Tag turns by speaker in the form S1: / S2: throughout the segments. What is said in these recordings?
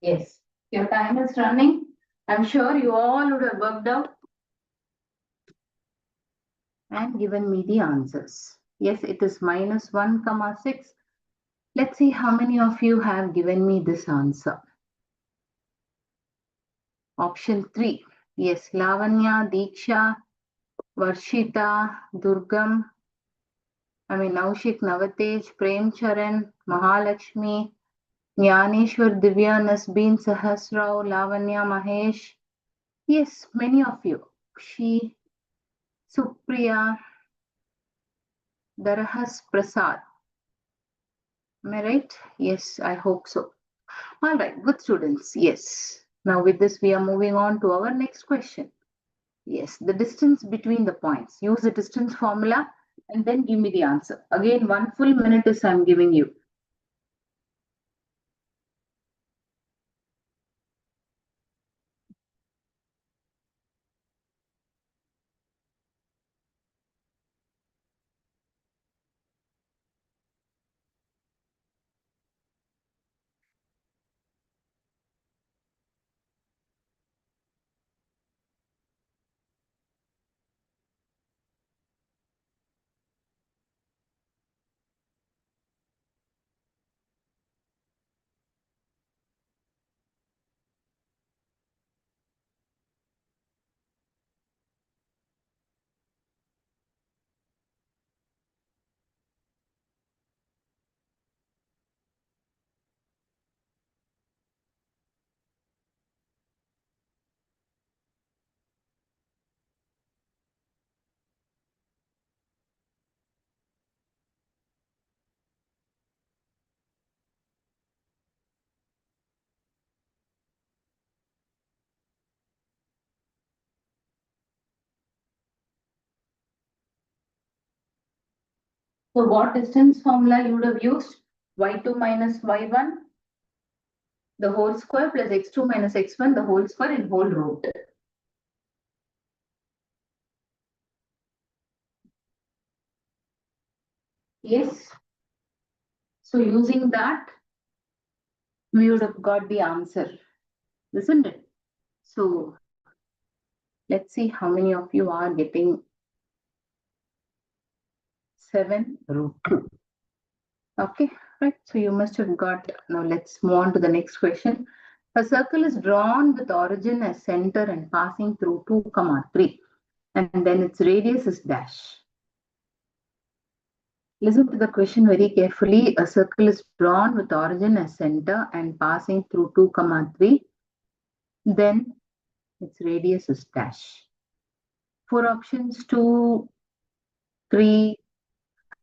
S1: Yes. Your time is running. I'm sure you all would have worked out and given me the answers. Yes, it is -1, 6. Let's see how many of you have given me this answer. Option 3. Yes, Lavanya, Diksha, Varshita, Durgam, Naushik, Navatej, Prem Charan, Mahalakshmi, Jnaneshwar, Divya, Nasbeen, Sahasrao, Lavanya, Mahesh. Yes, many of you. She, Supriya, Darahas Prasad. Am I right? Yes, I hope so. All right, good students. Yes. Now with this, we are moving on to our next question. Yes, the distance between the points. Use the distance formula and then give me the answer. Again, 1 full minute is I'm giving you. So what distance formula you would have used? Y2 minus Y1, the whole square plus X2 minus X1, the whole square in whole root. Yes. So using that, we would have got the answer, isn't it? So let's see how many of you are getting 7 root 2. Okay, right. So you must have got. Now let's move on to the next question. A circle is drawn with origin as center and passing through 2, 3, and then its radius is dash. Listen to the question very carefully. A circle is drawn with origin as center and passing through 2, 3, then its radius is dash. 4 options: 2, 3,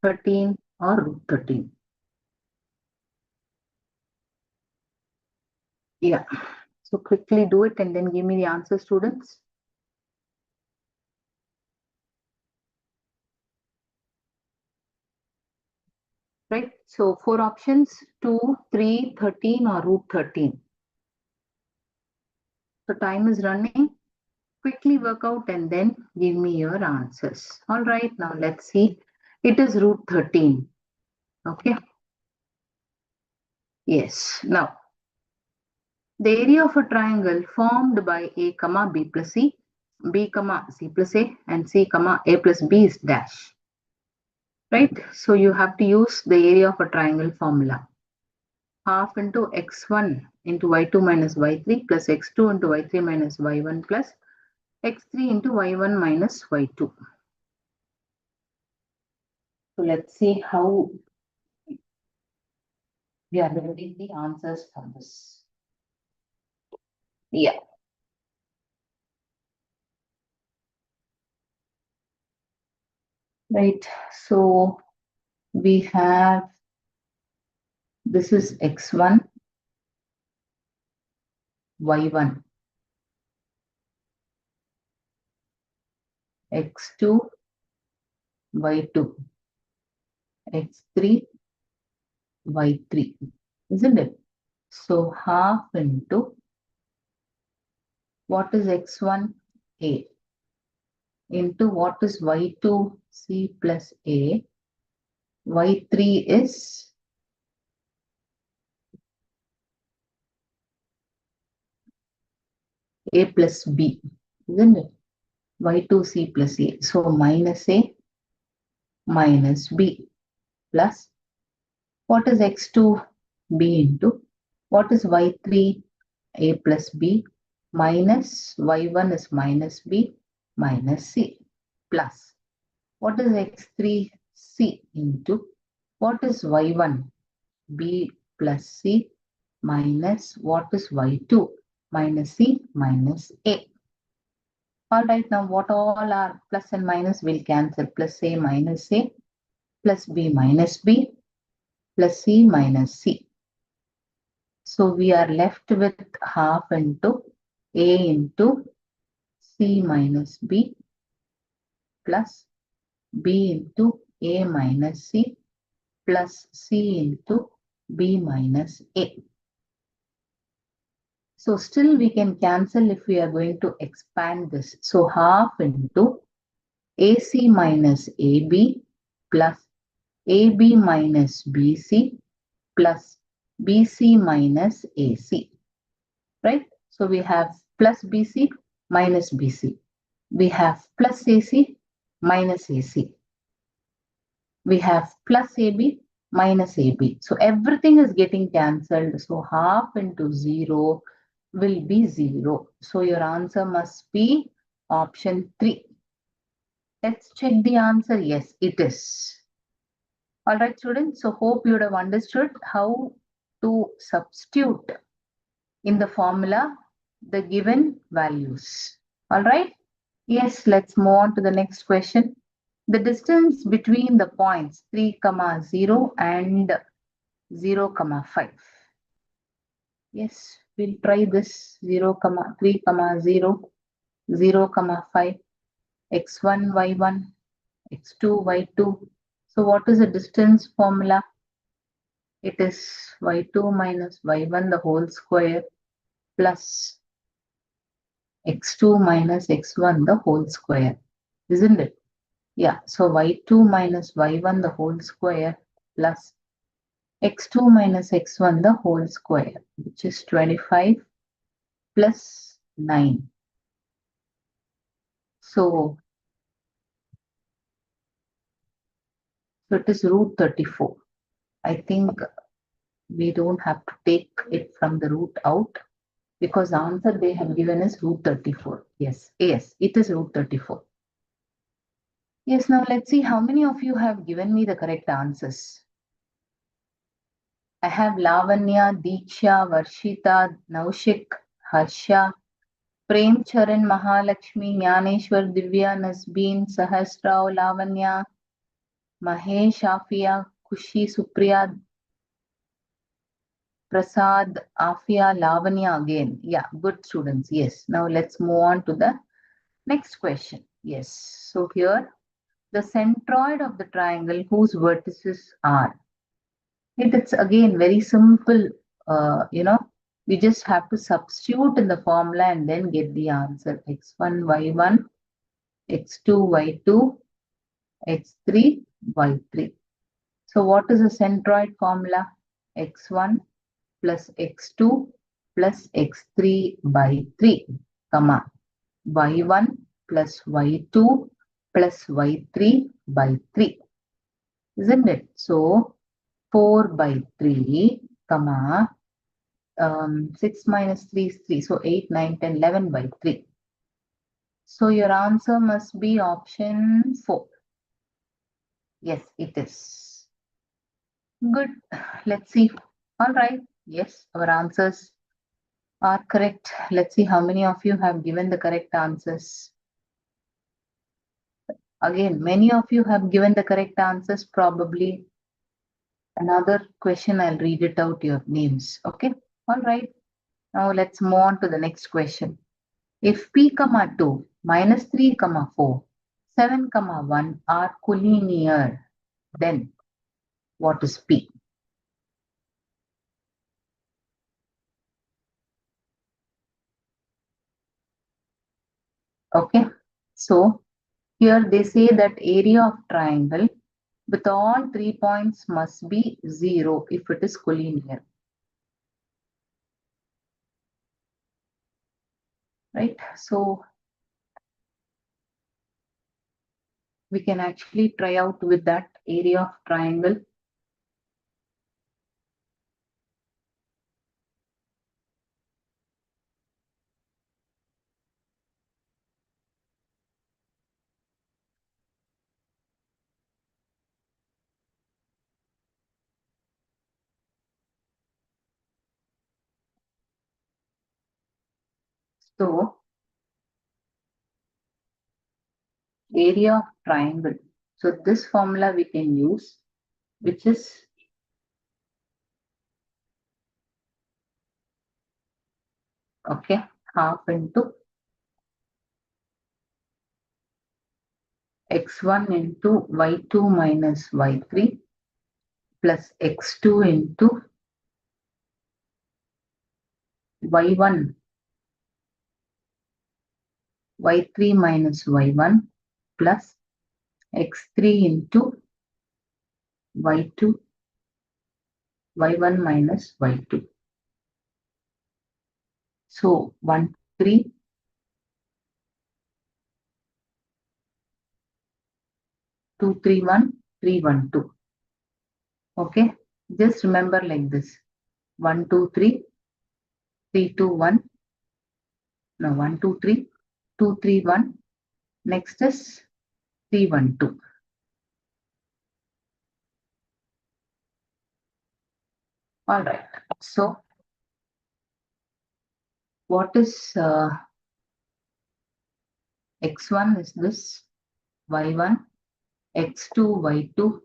S1: 13, or root 13. Yeah. So quickly do it and then give me the answer, students. Right. So 4 options: 2, 3, 13, or root 13. So time is running. Quickly work out and then give me your answers. All right. Now let's see. It is root 13. Okay. Yes. Now, the area of a triangle formed by A, B plus C, B, C plus A, and C, A plus B is dash. Right? So you have to use the area of a triangle formula. Half into x1 into y2 minus y3 plus x2 into y3 minus y1 plus x3 into y1 minus y2. So let's see how we are getting the answers from this. Yeah. Right. So we have, this is x1, y1, x2, y2, x3, y3, isn't it? So half into, what is x1? A, into what is y2? C plus A, y3 is A plus B, isn't it? Y2C plus A. So minus A minus B plus what is x2? B into what is y3? A plus B minus y1 is minus B minus C plus what is x3? C into what is y1? B plus C minus what is y2? Minus C minus A. All right, now what all are plus and minus will cancel. Plus A minus A plus B minus B plus C minus C. So we are left with half into A into C minus B plus B into A minus C plus C into B minus A. So still we can cancel if we are going to expand this. So half into AC minus AB plus AB minus BC plus BC minus AC, right? So we have plus BC minus BC. We have plus AC minus AC. We have plus AB minus AB. So everything is getting cancelled. So half into 0 will be 0. So your answer must be option 3. Let's check the answer. Yes, it is. All right, students. So hope you would have understood how to substitute in the formula the given values. All right. Yes, let's move on to the next question. The distance between the points 3, 0 and 0, 5. Yes, we'll try this 0, 3, 0, 0, 5, x1, y1, x2, y2. So what is the distance formula? It is y2 minus y1 the whole square plus x2 minus x1 the whole square, isn't it? Yeah, so y2 minus y1 the whole square plus x2 minus x1 the whole square, which is 25 plus 9. So it is root 34. I think we don't have to take it from the root out because the answer they have given is root 34. Yes, yes, it is root 34. Yes, now let's see how many of you have given me the correct answers. I have Lavanya, Deeksha, Varshita, Naushik, Harsha, Prem Charan, Mahalakshmi, Jnaneshwar, Divya, Nasbeen, Sahasrao, Lavanya, Mahesh, Afia, Kushi, Supriya, Prasad, Afia, Lavanya again. Yeah, good students. Yes. Now let's move on to the next question. Yes. So here, the centroid of the triangle whose vertices are. It's again very simple. We just have to substitute in the formula and then get the answer. X1, Y1, X2, Y2, X3, Y3. So what is the centroid formula? X1 plus X2 plus X3 by 3, comma, Y1 plus Y2 plus Y3 by 3, isn't it? So 4 by 3, comma, 6 minus 3 is 3. So 8, 9, 10, 11 by 3. So your answer must be option 4. Yes, it is. Good. Let's see. All right. Yes, our answers are correct. Let's see how many of you have given the correct answers. Again, many of you have given the correct answers. Probably another question, I'll read it out your names. Okay. All right. Now let's move on to the next question. If p, 2, minus 3, 4, 7, 1 are collinear, then what is p? Okay. So here they say that area of triangle with all 3 points must be 0 if it is collinear. right? So we can actually try out with that area of triangle. So area of triangle. So this formula we can use, which is okay, half into x1 into y2 minus y3 plus x2 into y1 y3 minus y1 plus x3 into y2 y1 minus y2. So 1 3 2 3 1 3 1 2. Okay, just remember like this: 1 2 3 3 2 1. No, 1 2 3 2 3 1. Next is 3 1 2. All right. So what is x1 is this, y1, x2 y2,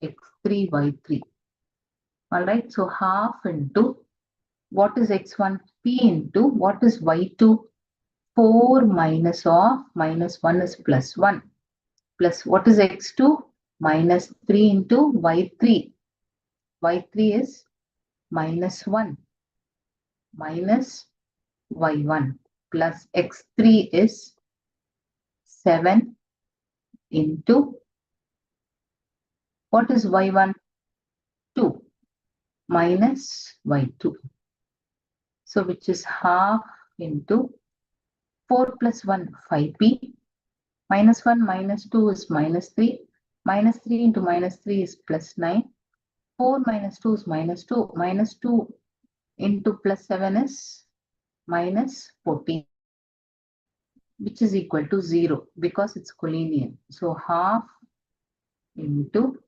S1: x3 y3. All right. So half into what is x1, p into what is y2, 4 minus of minus 1 is plus 1, plus what is x2, minus 3 into y3. Y3 is minus 1 minus y1 plus x3 is 7 into what is y1, 2 minus y2. So which is half into 4 plus 1, 5p, minus 1 minus 2 is minus 3, minus 3 into minus 3 is plus 9, 4 minus 2 is minus 2, minus 2 into plus 7 is minus 14, which is equal to 0 because it's collinear. So half into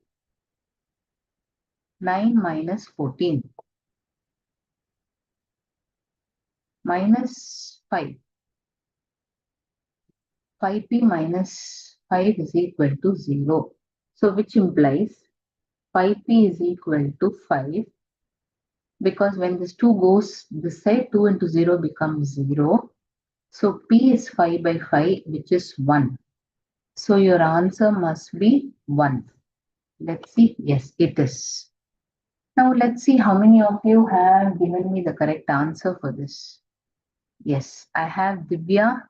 S1: 9 minus 14 minus 5. 5p minus 5 is equal to 0. So which implies 5p is equal to 5, because when this 2 goes this side, 2 into 0 becomes 0. So p is 5 by 5, which is 1. So your answer must be 1. Let's see. Yes, it is. Now let's see how many of you have given me the correct answer for this. Yes, I have Divya.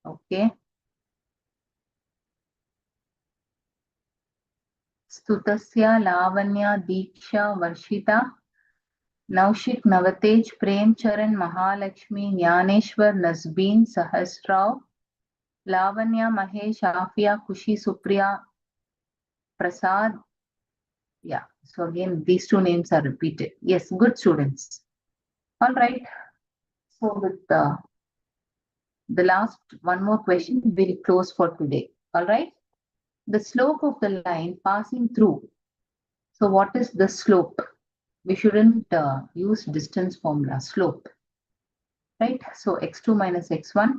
S1: Okay. Stutasya, Lavanya, Deeksha, Varshita, Naushik, Navatej, Prem Charan, Mahalakshmi, Jnaneshwar, Nasbeen, Sahasrao, Lavanya, Mahesh, Afia, Kushi, Supriya, Prasad. Yeah, so again, these two names are repeated. Yes, good students. All right. So with the last one more question, we'll close for today. All right. The slope of the line passing through. So what is the slope? We shouldn't use distance formula, slope. Right? So x2 minus x1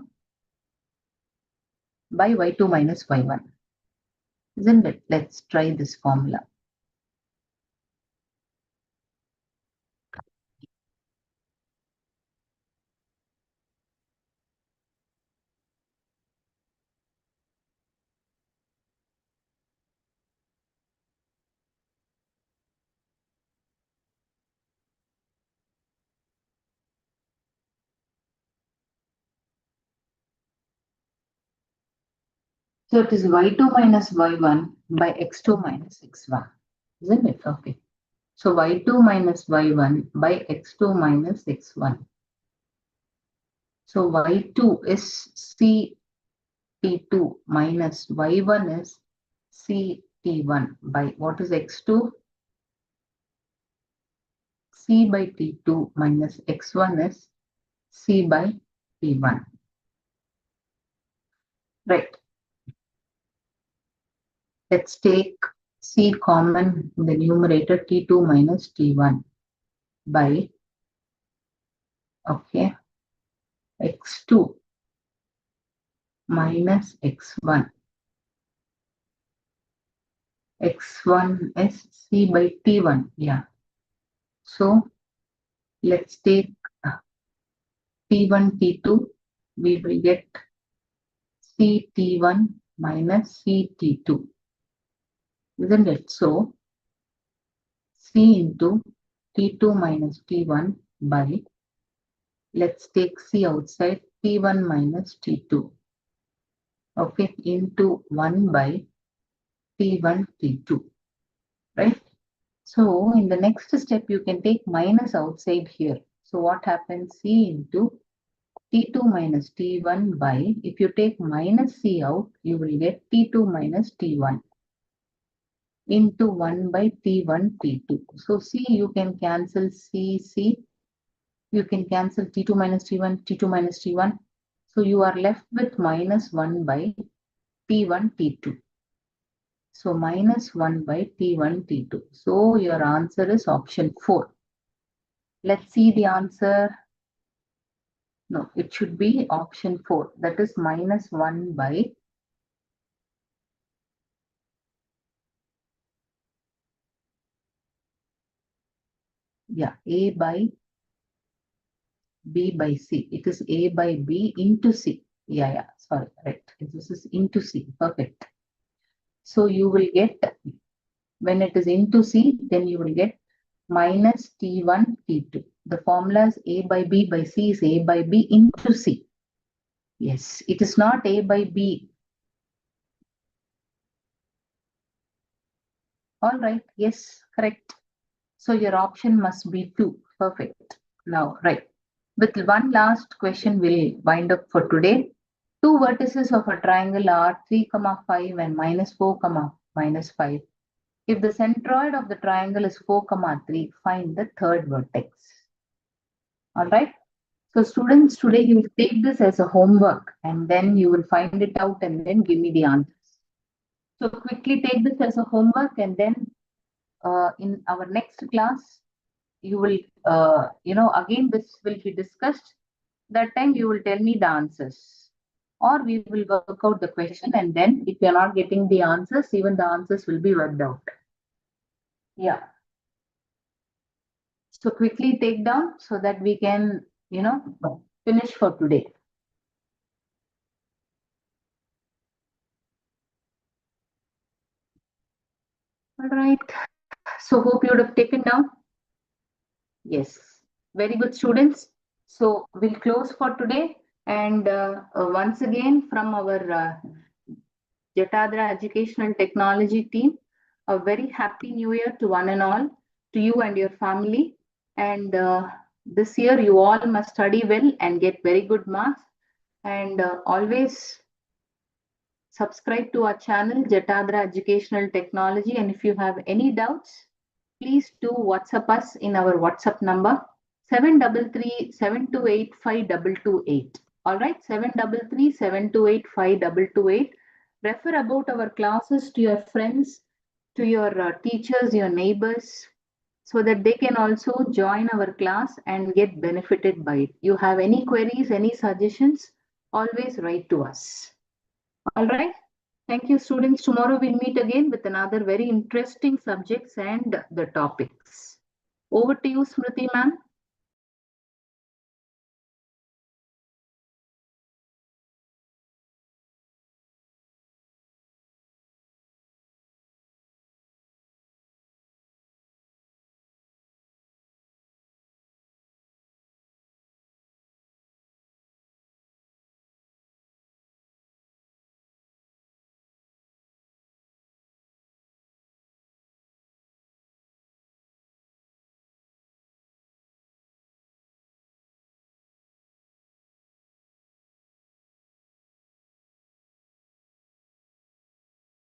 S1: by y2 minus y1. Isn't it? Let's try this formula. So it is y2 minus y1 by x2 minus x1. Isn't it? Okay. So y2 minus y1 by x2 minus x1. So y2 is C T2 minus y1 is C T1 by what is x2? C by T2 minus x1 is C by T1. Right. Let's take C common in the numerator T2 minus T1 by, okay, x2 minus x1. X1 is C by T1. Yeah. So let's take T1, T2. We will get C T1 minus C T2. Isn't it? So C into T2 minus T1 by, let's take C outside, T1 minus T2. Okay, into 1 by T1, T2. Right? So in the next step, you can take minus outside here. So what happens? C into T2 minus T1 by, if you take minus C out, you will get T2 minus T1 into 1 by T1, T2. So C, you can cancel C. You can cancel T2 minus T1, T2 minus T1. So you are left with minus 1 by T1, T2. So minus 1 by T1, T2. So your answer is option 4. Let's see the answer. No, it should be option 4. That is minus 1 by, yeah, A by B by C. It is A by B into C. Yeah, sorry, right. This is into C. Perfect. So you will get, when it is into C, then you will get minus T1, T2. The formula is A by B by C is A by B into C. Yes, it is not A by B. All right, yes, correct. So your option must be 2. Perfect. Now, right. With one last question, we'll wind up for today. Two vertices of a triangle are 3, 5 and minus 4, minus 5. If the centroid of the triangle is 4, 3, find the third vertex. All right. So students, today you will take this as a homework and then you will find it out and then give me the answers. So quickly take this as a homework and then in our next class, you will, again this will be discussed. That time you will tell me the answers. Or we will work out the question and then if you are not getting the answers, even the answers will be worked out. Yeah. So quickly take down so that we can, finish for today. All right. So hope you would have taken down. Yes. Very good, students. So we'll close for today. And once again, from our Jatadhara Educational Technology team, a very happy new year to one and all, to you and your family. And this year, you all must study well and get very good marks. And always subscribe to our channel, Jatadhara Educational Technology. And if you have any doubts, please do WhatsApp us in our WhatsApp number 733-728-5228. All right, 733-728-5228. Refer about our classes to your friends, to your teachers, your neighbors, so that they can also join our class and get benefited by it. You have any queries, any suggestions, always write to us. All right. Thank you, students. Tomorrow we'll meet again with another very interesting subjects and the topics. Over to you, Smriti ma'am.